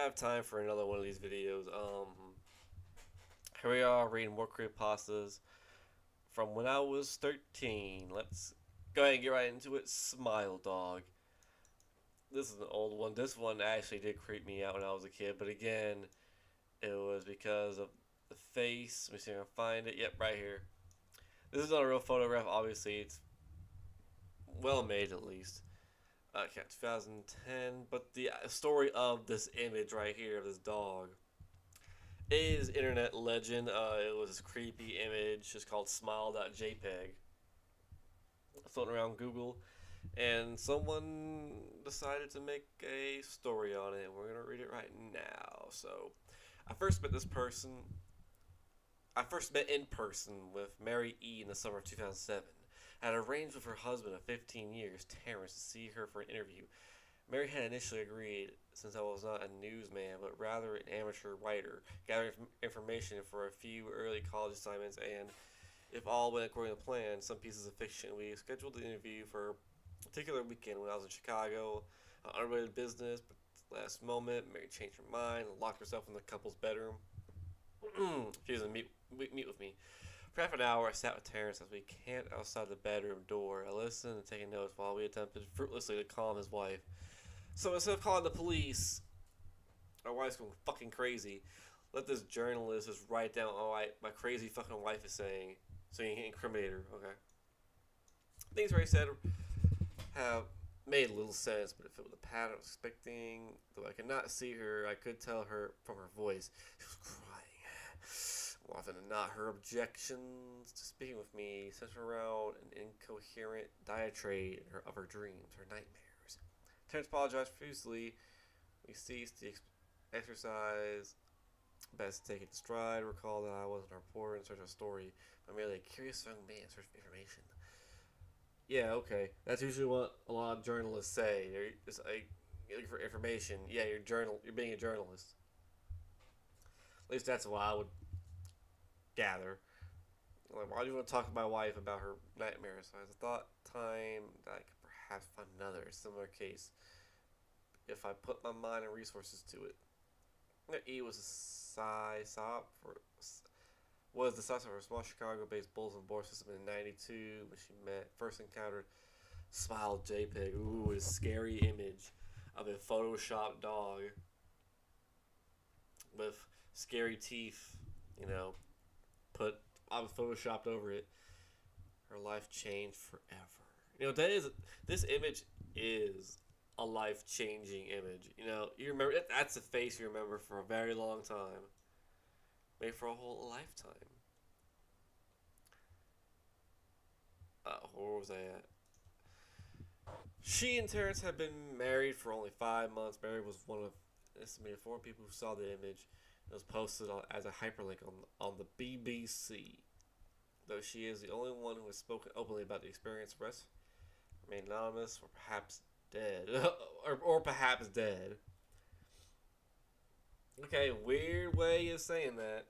have time for another one of these videos. Here we are reading more Creepypastas from when I was 13. Let's go ahead and get right into it. Smile Dog. This is an old one. This one actually did creep me out when I was a kid, but again, it was because of the face. Let me see if I can find it. Yep, right here. This is not a real photograph, obviously. It's well made, at least. Okay, 2010. But the story of this image right here of this dog is internet legend. It was this creepy image just called Smile.jpg floating around Google, and someone decided to make a story on it, and we're gonna read it right now. So, I first met this person. I first met in person with Mary E in the summer of 2007. I had arranged with her husband of 15 years, Terrence, to see her for an interview. Mary had initially agreed, since I was not a newsman, but rather an amateur writer, gathering information for a few early college assignments, and if all went according to plan, some pieces of fiction. We scheduled the interview for a particular weekend when I was in Chicago, unrelated business, but last moment, Mary changed her mind and locked herself in the couple's bedroom. She was to meet with me. For half an hour, I sat with Terrence as we camped outside the bedroom door. I listened and taking notes while we attempted fruitlessly to calm his wife. So instead of calling the police, our wife's going fucking crazy. Let this journalist just write down all my crazy fucking wife is saying, so you can incriminate her. Okay. Things Ray said have made little sense, but it fit with the pattern I was expecting. Though I could not see her, I could tell her from her voice. She was crying. More often than not, her objections to speaking with me centered around an incoherent diatribe of her dreams, her nightmares. Terrence apologized profusely. We ceased the exercise. Best to take it in stride. Recall that I wasn't a reporter in search of a story, but merely a curious young man in search of information. Yeah, okay. That's usually what a lot of journalists say. They're just like looking for information. Yeah, you're being a journalist. At least that's what I would gather. Like, why do you want to talk to my wife about her nightmares? So I thought time that I could perhaps find another similar case if I put my mind and resources to it. E was a size of a small Chicago-based bulletin board system in '92 when she first encountered Smile JPEG. Ooh, a scary image of a photoshopped dog with scary teeth. You know, put photoshopped over it. Her life changed forever. This image is a life changing image. You remember that's a face you remember for a very long time, maybe for a whole lifetime. Where was I at? She and Terrence had been married for only 5 months. Mary was one of estimated 4 people who saw the image. It was posted as a hyperlink on the BBC. Though she is the only one who has spoken openly about the experience, the rest remain anonymous or perhaps dead. or perhaps dead. Okay, weird way of saying that.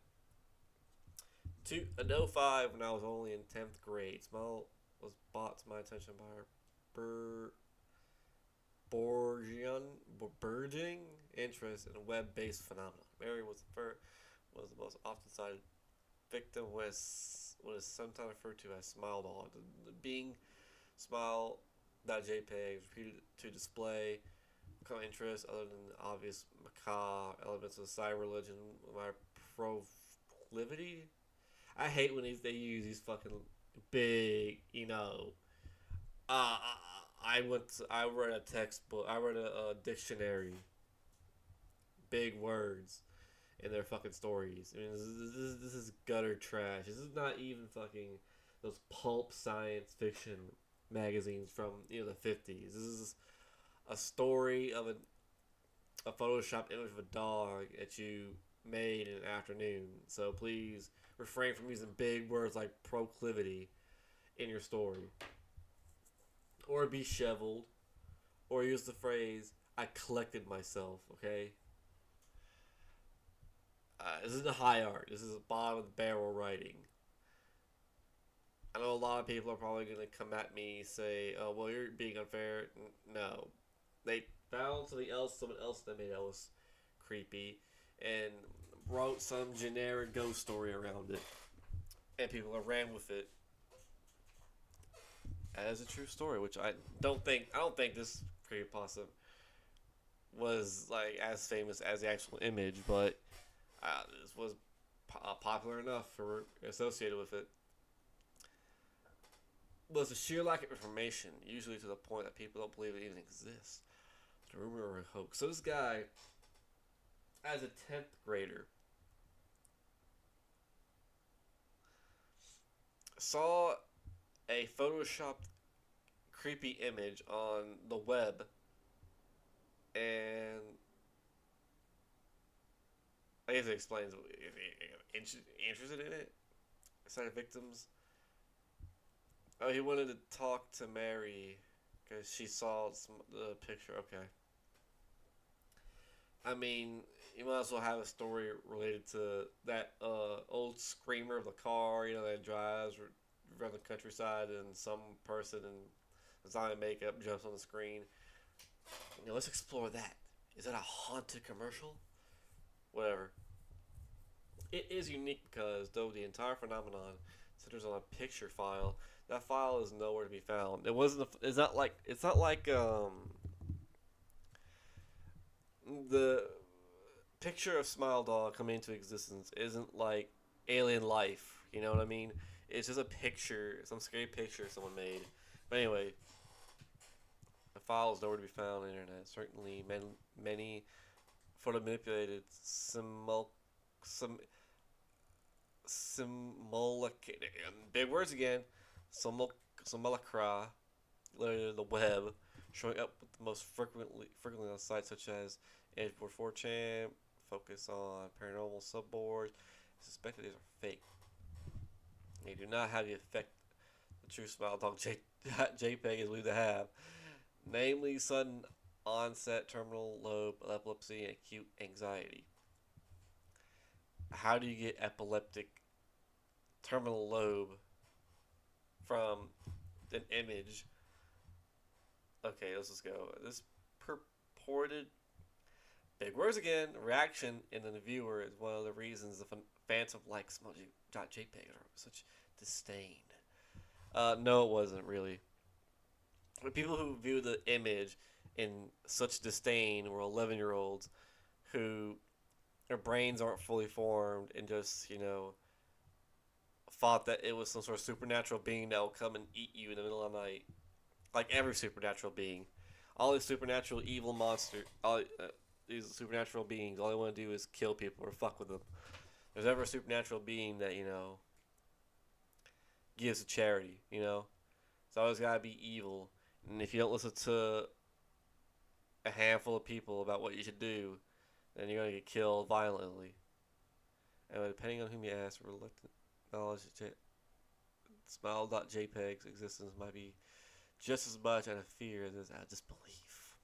In '05, when I was only in 10th grade, Smell was brought to my attention by her burgeoning interest in web-based phenomena. Mary was the most often cited victim was what is sometimes referred to as Smile Dog. Being Smile.jpg is repeated to display common interest other than the obvious macabre elements of cyber religion. My proclivity. I hate when they use these fucking big, Uh, I read a textbook. I read a dictionary. Big words in their fucking stories. I mean, this is gutter trash. This is not even fucking those pulp science fiction magazines from the 50s. This is a story of a Photoshop image of a dog that you made in an afternoon. So please refrain from using big words like proclivity in your story. Or be shoveled. Or use the phrase, I collected myself, okay? This is the high art. This is bottom of the barrel writing. I know a lot of people are probably going to come at me and say, oh, well, you're being unfair. No. They found someone else that made it was creepy and wrote some generic ghost story around it, and people have ran with it as a true story, which I don't think this creepypasta was like as famous as the actual image, but this was popular enough for associated with it. Was the sheer lack of information, usually to the point that people don't believe it even exists. It's a rumor or a hoax. So this guy, as a 10th grader, saw a photoshopped creepy image on the web, and I guess it explains if interested in it. Side of victims. Oh, he wanted to talk to Mary because she saw the picture. Okay. I mean, you might as well have a story related to that old screamer of the car, that drives around the countryside, and some person in design makeup jumps on the screen. Let's explore that. Is that a haunted commercial? Whatever. It is unique because though the entire phenomenon centers on a picture file, that file is nowhere to be found. It wasn't. It's not like. It's not like the picture of Smile Dog coming into existence isn't like alien life. You know what I mean? It's just a picture, some scary picture someone made. But anyway, the file is nowhere to be found on the internet. Certainly, many photo manipulated some simulacra, big words again, simulacra, literally the web, showing up with the most frequently on sites such as Edward 4chan, focus on paranormal subboards. Suspected these are fake. They do not have the effect the true Smile Dog JPEG is believed to have, namely sudden onset terminal lobe epilepsy and acute anxiety. How do you get epileptic terminal lobe from an image? Okay, let's just go. This purported, big words again, reaction in the viewer is one of the reasons the phantom likes Smile.jpg or such disdain. No, it wasn't really. The people who view the image in such disdain were 11-year-olds who their brains aren't fully formed and just, thought that it was some sort of supernatural being that will come and eat you in the middle of the night. Like every supernatural being. All these supernatural evil monsters, these supernatural beings, all they want to do is kill people or fuck with them. There's ever a supernatural being that, gives a charity, It's always got to be evil. And if you don't listen to a handful of people about what you should do, then you're going to get killed violently. And depending on whom you ask, reluctant knowledge that Smile.jpg's existence might be just as much out of fear as out of disbelief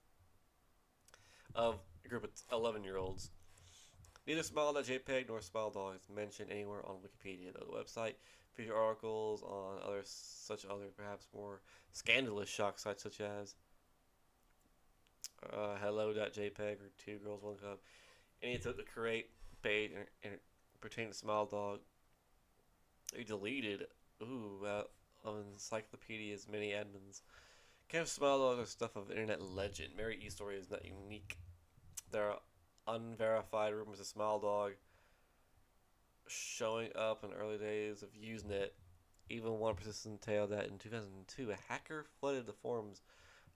of a group of 11-year-olds. Neither Smile.jpg nor Smile Dog is mentioned anywhere on Wikipedia, though the website features articles on other perhaps more scandalous shock sites such as hello.jpg or Two Girls One Cup. Any attempt to create page and pertaining to Smile Dog, they deleted on Encyclopedia's many admins. Camp Smile Dog is stuff of internet legend. Mary E. story is not unique. There are unverified rumors of Smile Dog showing up in early days of Usenet. Even one persistent tale that in 2002 a hacker flooded the forums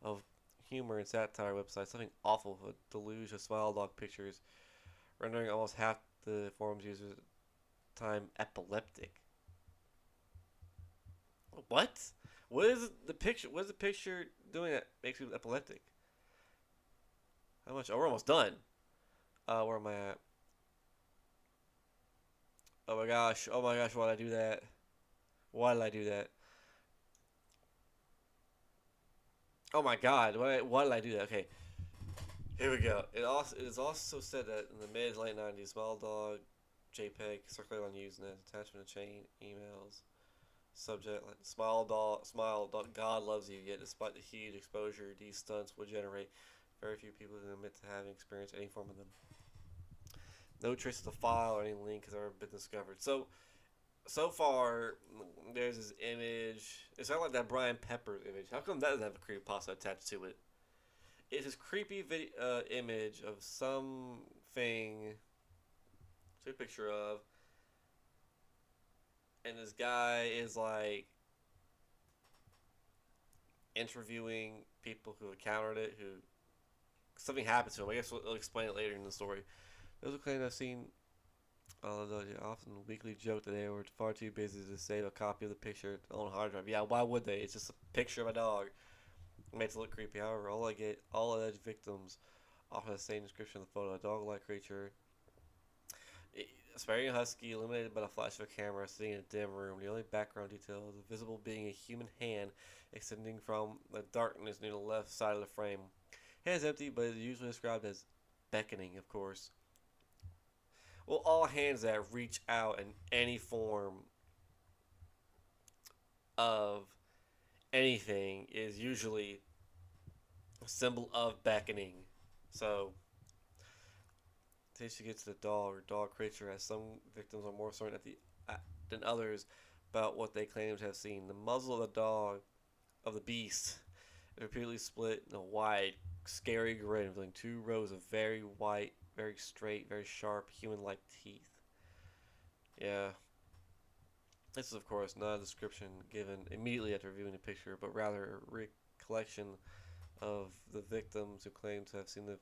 of humor and satire websites, something awful with a deluge of Smile Dog pictures, rendering almost half the forum's users time epileptic. What? What is the picture? What is the picture doing that makes you epileptic? How much? Oh, we're almost done. Where am I at? Oh my gosh! Oh my gosh! Why did I do that? Why did I do that? Oh my god! Why did I do that? Okay, here we go. It is also said that in the mid late '90s, Smile Dog JPEG circulated on Usenet, attachment to chain emails. Subject like smile dog, God loves you. Yet, despite the huge exposure these stunts would generate, very few people admit to having experienced any form of them. No trace of the file or any link has ever been discovered. So far, there's this image. It's not like that Brian Pepper image. How come that doesn't have a creepypasta attached to it? It's this creepy image of something. Take a picture of, and this guy is like interviewing people who encountered it, who something happened to him. I guess we'll explain it later in the story. Those who claim I've seen, although they often weekly joke that they were far too busy to save a copy of the picture on a hard drive. Yeah, why would they? It's just a picture of a dog. It makes it look creepy. However, all alleged victims offer the same description of the photo: a dog-like creature, a Siberian husky, illuminated by the flash of a camera, sitting in a dim room. The only background detail is visible being a human hand extending from the darkness near the left side of the frame. Hand is empty, but is usually described as beckoning, of course. Well, all hands that reach out in any form of anything is usually a symbol of beckoning. So, in case you get to the dog or dog creature, as some victims are more certain than others about what they claim to have seen. The muzzle of the dog, of the beast, is repeatedly split in a wide, scary grin, revealing two rows of very white, very straight, very sharp, human-like teeth. Yeah. This is, of course, not a description given immediately after viewing the picture, but rather a recollection of the victims who claim to have seen the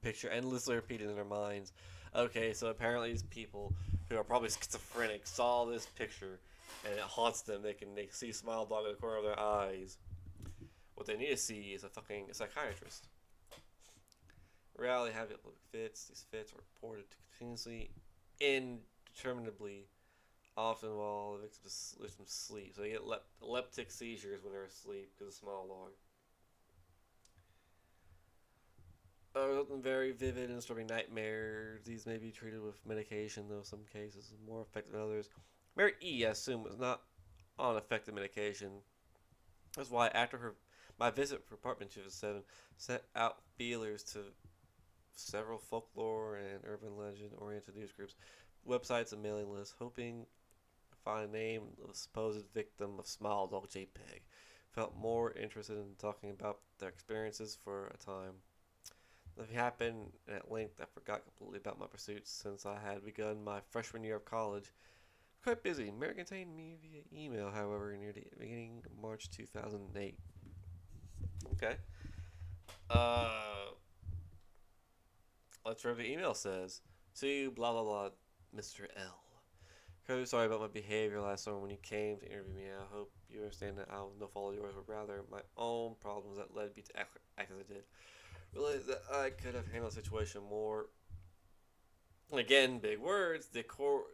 picture endlessly repeated in their minds. Okay, so apparently these people who are probably schizophrenic saw this picture and it haunts them. They see Smile Dog in the corner of their eyes. What they need to see is a fucking psychiatrist. Reality have it fits. These fits are reported to continuously, indeterminably, often while the victims sleep. So they get epileptic seizures when they're asleep because of Smile Dog. Very vivid and disturbing nightmares. These may be treated with medication, though some cases are more effective than others. Mary E, I assume, was not on effective medication. That's why after my visit for apartment 207, sent out feelers to several folklore and urban legend-oriented news groups, websites, and mailing lists, hoping to find a name of a supposed victim of Smile.jpg. Felt more interested in talking about their experiences for a time. Nothing happened, and at length I forgot completely about my pursuits since I had begun my freshman year of college. Quite busy. Mary contained me via email, however, near the beginning of March 2008. Okay. Uh, let's read what the email says. To you, blah blah blah, Mr. L. Incredibly sorry about my behavior last summer when you came to interview me. I hope you understand that I was no fault of yours, but rather my own problems that led me to act as I did. Realized that I could have handled the situation more. Again, big words. Decorously.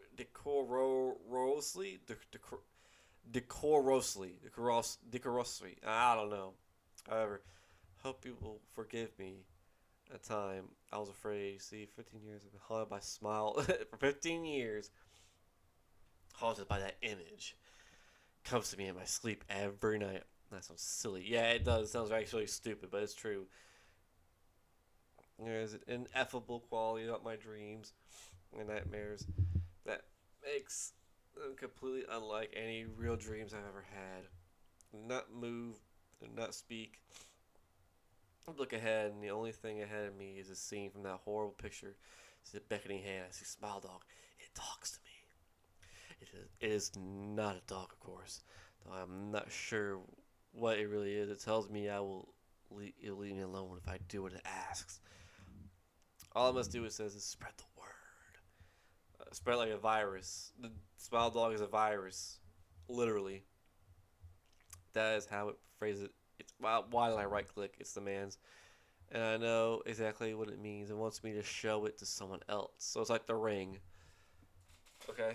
I don't know. However, hope you will forgive me. At the time, I was afraid. See, 15 years I've been haunted by Smile. For 15 years, haunted by that image. Comes to me in my sleep every night. That sounds silly. Yeah, it does. It sounds actually stupid, but it's true. There's an ineffable quality about my dreams and nightmares that makes them completely unlike any real dreams I've ever had. Do not move, do not speak. I look ahead, and the only thing ahead of me is a scene from that horrible picture. It's a beckoning hand. I see Smile Dog. It talks to me. It is not a dog, of course. Though I'm not sure what it really is. It tells me it'll leave me alone if I do what it asks. All I must do, it says, is spread the word. Spread like a virus. The Smile Dog is a virus. Literally. That is how it phrases it. Why did I right click? It's the man's. And I know exactly what it means. It wants me to show it to someone else. So it's like the ring. Okay.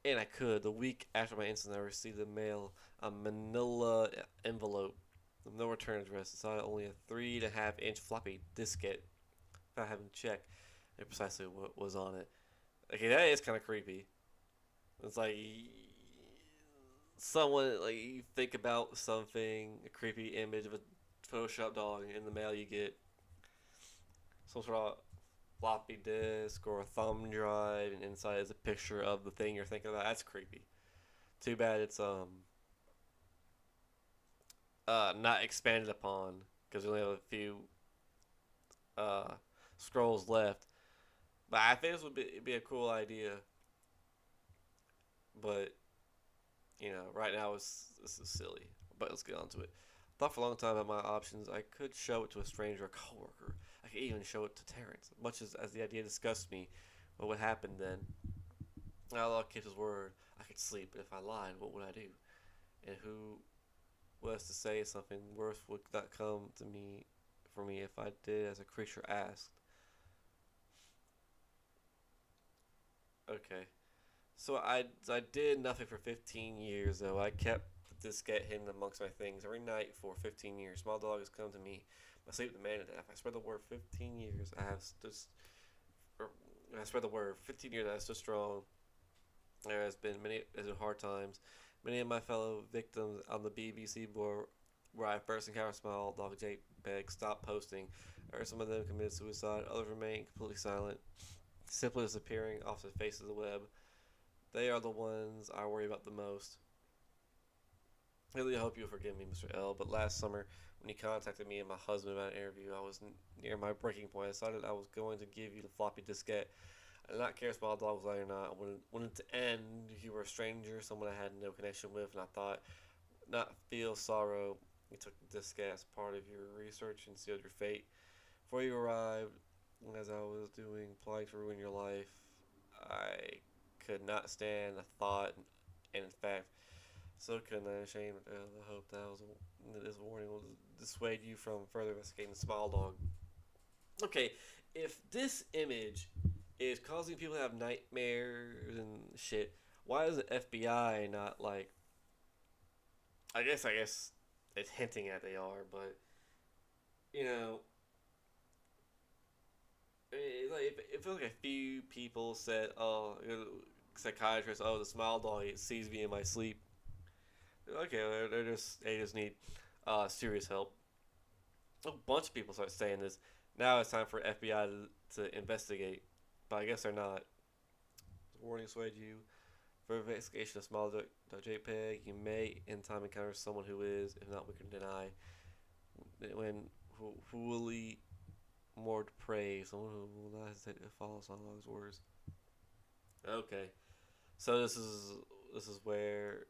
And I could. The week after my incident, I received the mail, a manila envelope with no return address. Inside only a 3.5-inch floppy diskette. Without having checked precisely what was on it. Okay, that is kind of creepy. It's like someone, like, you think about something, a creepy image of a Photoshop dog, in the mail you get some sort of floppy disk or a thumb drive, and inside is a picture of the thing you're thinking about. That's creepy. Too bad it's not expanded upon because we only have a few uh scrolls left. But I think this would be a cool idea. But right now this is silly. But let's get on to it. I thought for a long time about my options. I could show it to a stranger, a coworker. I could even show it to Terrence. Much as the idea disgusts me, what would happen then? Allah keeps his word. I could sleep, but if I lied, what would I do? And who was to say something worse would not come to me for me if I did as a creature asked? Okay. So I did nothing for 15 years though. I kept the diskette hidden amongst my things every night for 15 years. Small dog has come to me. My sleep demanded that if I spread the word 15 years, I have stood. Or, I spread the word 15 years. I have stood strong. There has been hard times. Many of my fellow victims on the BBC board where I first encountered Smile Dog JPEG stopped posting, or some of them committed suicide. Others remain completely silent, simply disappearing off the face of the web. They are the ones I worry about the most. I really hope you'll forgive me, Mr. L. But last summer, when you contacted me and my husband about an interview, I was near my breaking point. I decided I was going to give you the floppy diskette. I did not care if Small Dog was lying or not. I wanted it to end. You were a stranger, someone I had no connection with, and I thought, not feel sorrow. You took the diskette as part of your research and sealed your fate. Before you arrived, as I was doing, plotting to ruin your life, I could not stand the thought, and in fact, so couldn't I. Ashamed. I hope this warning will dissuade you from further investigating the Small Dog. Okay, if this image is causing people to have nightmares and shit, why is the FBI not like? I guess it's hinting at they are, but you know, it feels like a few people said, "Oh, psychiatrist, oh, the Smile Dog, it sees me in my sleep." Okay, they just need serious help. A bunch of people start saying this. Now it's time for FBI to investigate, but I guess they're not. Warning swayed you. For investigation of Smile.jpg, you may in time encounter someone who is, if not, we can deny. When fully more depraved, someone who will not hesitate to follow Smile.log's words. Okay, so this is where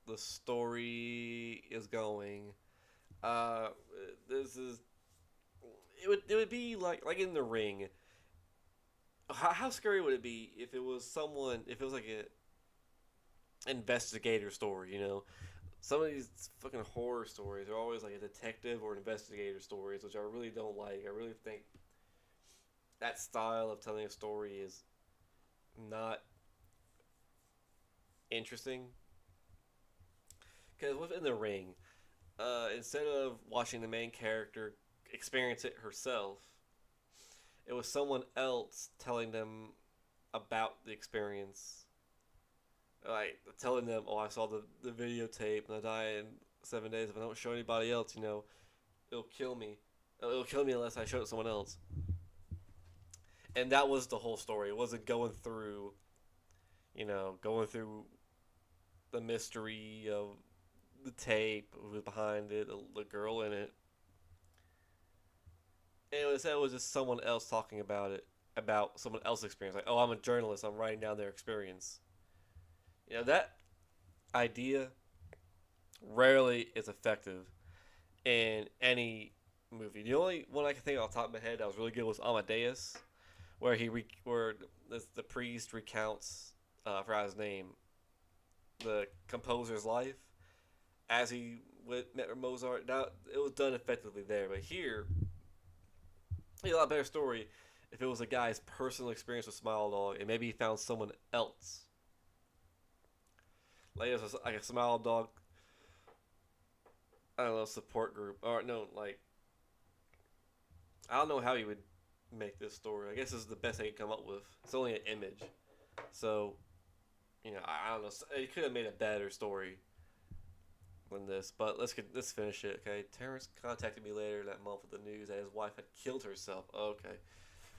the story is going. Uh, this is it would be like in the ring. How scary would it be if it was someone if it was like a investigator story? Some of these fucking horror stories are always like a detective or investigator stories, which I really don't like. I really think that style of telling a story is not interesting. Because within the ring, instead of watching the main character experience it herself, it was someone else telling them about the experience. Like telling them, "Oh, I saw the videotape and I die in 7 days if I don't show anybody else. It'll kill me. It'll kill me unless I show it to someone else." And that was the whole story. It wasn't going through the mystery of the tape, who was behind it, the girl in it. And it was just someone else talking about it, about someone else's experience. Like, oh, I'm a journalist. I'm writing down their experience. That idea rarely is effective in any movie. The only one I can think of off the top of my head that was really good was Amadeus, where the priest recounts, I forgot his name, the composer's life as he met Mozart. Now it was done effectively there, but here, a lot better story if it was a guy's personal experience with Smile Dog and maybe he found someone else. Like it was like a Smile Dog, I don't know, support group. Or no, like, I don't know how he would make this story. I guess this is the best I could come up with. It's only an image. So, I don't know. It could have made a better story than this. But let's finish it, okay? Terrence contacted me later that month with the news that his wife had killed herself. Okay.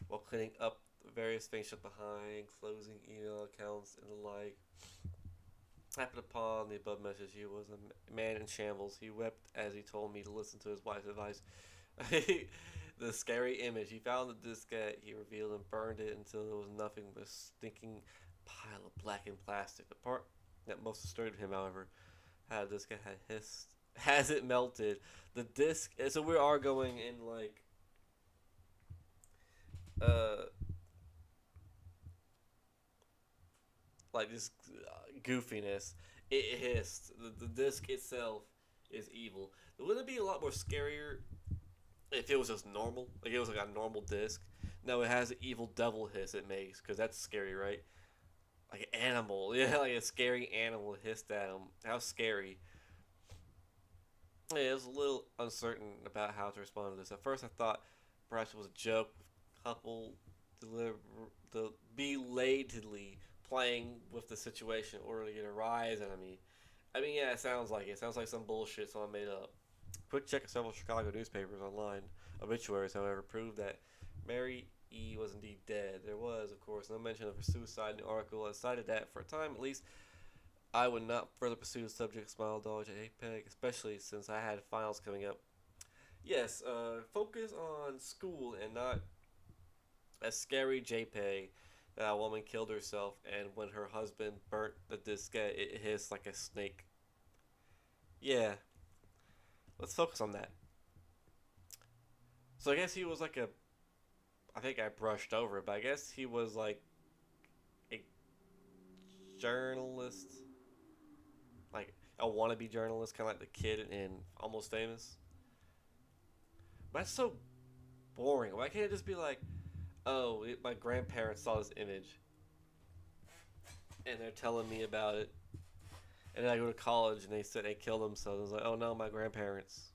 while cleaning up various things left behind, closing email accounts, and the like. Happened upon the above message, he was a man in shambles. He wept as he told me to listen to his wife's advice. The scary image. He found the diskette he revealed and burned it until there was nothing but a stinking pile of blackened plastic. The part that most disturbed him, however, how the diskette had hissed. Has it melted? The disc. So we are going in uh, like this goofiness. It hissed. The disc itself is evil. Wouldn't it be a lot more scarier if it was just normal? Like it was like a normal disc. No, it has an evil devil hiss it makes, because that's scary, right? Like an animal. Yeah, like a scary animal hissed at him. How scary. Yeah, I was a little uncertain about how to respond to this. At first, I thought perhaps it was a joke. Couple deliver, belatedly playing with the situation or to get a rise out of me. I mean, yeah, it sounds like it. It sounds like some bullshit someone made up. Quick check of several Chicago newspapers online. Obituaries, however, proved that Mary E. was indeed dead. There was, of course, no mention of her suicide in the article. I cited that, for a time at least, I would not further pursue the subject Smile Dodge at APEC, especially since I had finals coming up. Yes, focus on school and not a scary JPEG that a woman killed herself, and when her husband burnt the diskette, it hissed like a snake. Yeah, let's focus on that. So I guess he was like a. I think I brushed over it, but I guess he was like a journalist, like a wannabe journalist, kind of like the kid in Almost Famous. But that's so boring. Why can't it just be like, oh, my grandparents saw this image and they're telling me about it, and then I go to college and they said they killed themselves. I was like, oh no, my grandparents.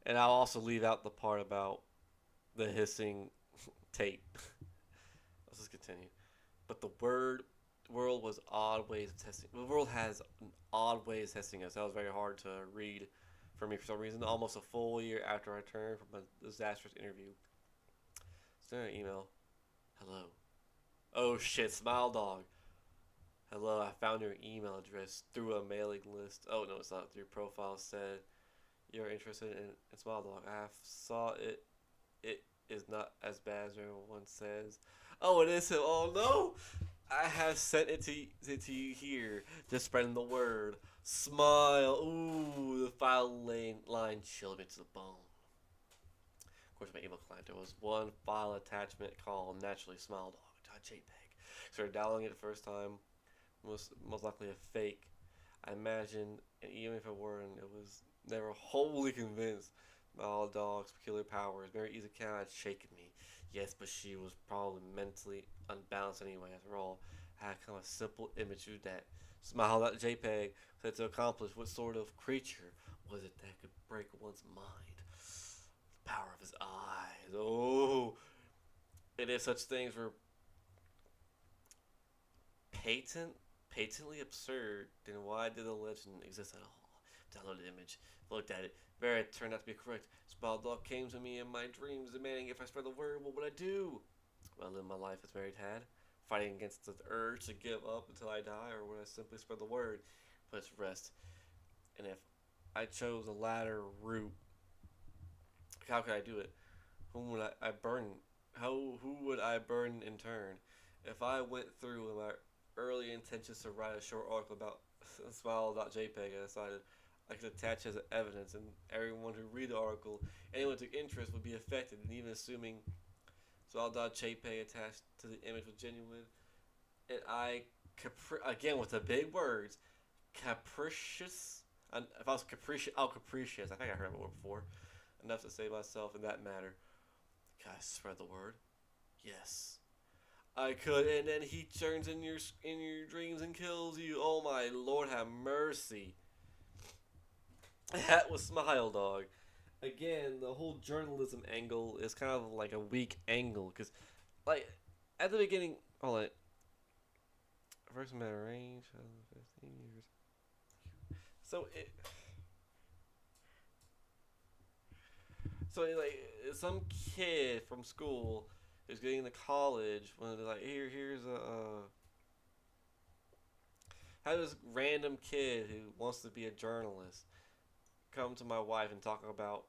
And I'll also leave out the part about the hissing tape. Let's just continue. But the world was odd ways of testing. The world has odd ways of testing us. That was very hard to read for me for some reason. Almost a full year after I returned from a disastrous interview. Send an email. Hello. Oh shit, Smile Dog. Hello, I found your email address through a mailing list. Oh no, it's not. Your profile said you're interested in Smile Dog. I saw it. It is not as bad as everyone says. Oh, it is him. Oh no! I have sent it to you here. Just spreading the word. Smile. Ooh, the file line chilled me to the bone. Of course, my email client, there was one file attachment called naturally smiledog.jpg. Started downloading it the first time. Most likely a fake. I imagine, and even if it weren't, it was never wholly convinced. My dog's peculiar powers, very easy count had shaken me. Yes, but she was probably mentally unbalanced anyway. After all, I had kind of a simple image of that. Smile.jpg said to accomplish what sort of creature was it that could break one's mind? The power of his eyes. Oh, and if such things were patently absurd, then why did the legend exist at all? Downloaded the image, looked at it. Very, it turned out to be correct. Small Dog came to me in my dreams, demanding if I spread the word, what would I do? Would I live my life as married had, fighting against the urge to give up until I die, or would I simply spread the word, put it to rest? And if I chose the latter route, how could I do it? Whom would I burn? Who would I burn in turn? If I went through with my early intentions to write a short article about Smile.jpg, I decided I could attach as evidence, and everyone who read the article, anyone who took interest, would be affected. And even assuming Smile.jpg attached to the image was genuine, and I again with the big words, capricious. If I was capricious, capricious. I think I heard that word before. Enough to say myself in that matter. Can I spread the word? Yes. I could, and then he turns in your dreams and kills you. Oh my Lord, have mercy. That was Smile Dog. Again, the whole journalism angle is kind of like a weak angle, because, like, at the beginning, hold on. First met range, 15 years. So like some kid from school who's getting into college when they're like, here's a how does random kid who wants to be a journalist come to my wife and talk about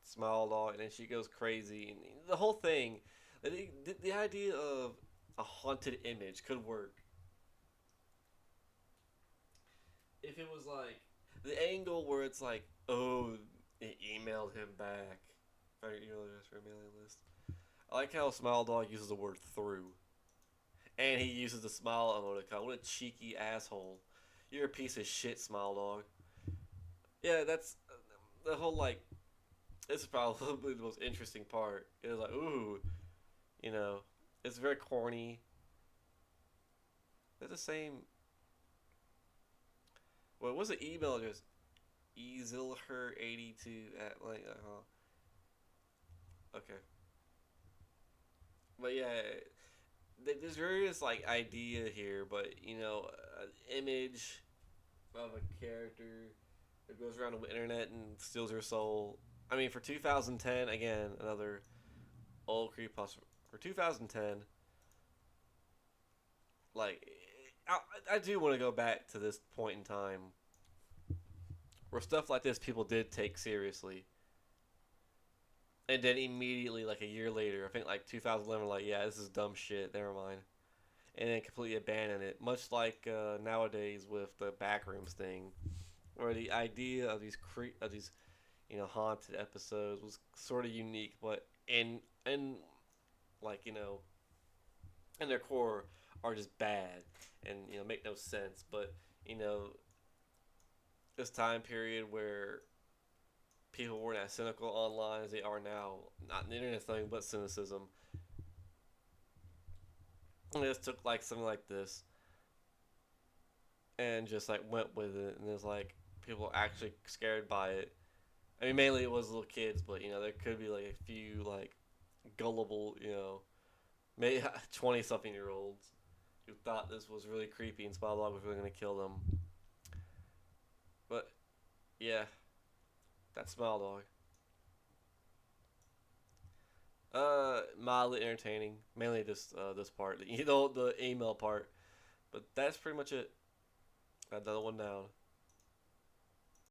Smile Dog, and then she goes crazy, and the whole thing, the idea of a haunted image could work if it was like the angle where it's like, oh, it emailed him back. Or email address for a mailing list. I like how Smile Dog uses the word through. And he uses the smile emoticon. What a cheeky asshole. You're a piece of shit, Smile Dog. Yeah, that's the whole like. This is probably the most interesting part. It was like, ooh, you know, it's very corny. They're the same. What was the email address? Easilher82 at like. Okay. But yeah, there's various like idea here, but an image of a character that goes around the internet and steals your soul. I mean, for 2010, again, another old creepypasta. For 2010, like, I do want to go back to this point in time where stuff like this people did take seriously. And then immediately, like a year later, I think like 2011, like, yeah, this is dumb shit, never mind. And then completely abandon it. Much like nowadays with the backrooms thing, where the idea of these haunted episodes was sort of unique, but in like in their core are just bad and make no sense. But you know this time period where people weren't as cynical online as they are now, not the internet's nothing but cynicism. And they just took like something like this and just like went with it, and there's like people actually scared by it. I mean, mainly it was little kids, but there could be like a few like gullible, maybe 20 something year olds who thought this was really creepy and Smile Dog was really gonna kill them. But yeah, that's Smile Dog. Mildly entertaining, mainly just this part, the email part. But that's pretty much it. Got another one down.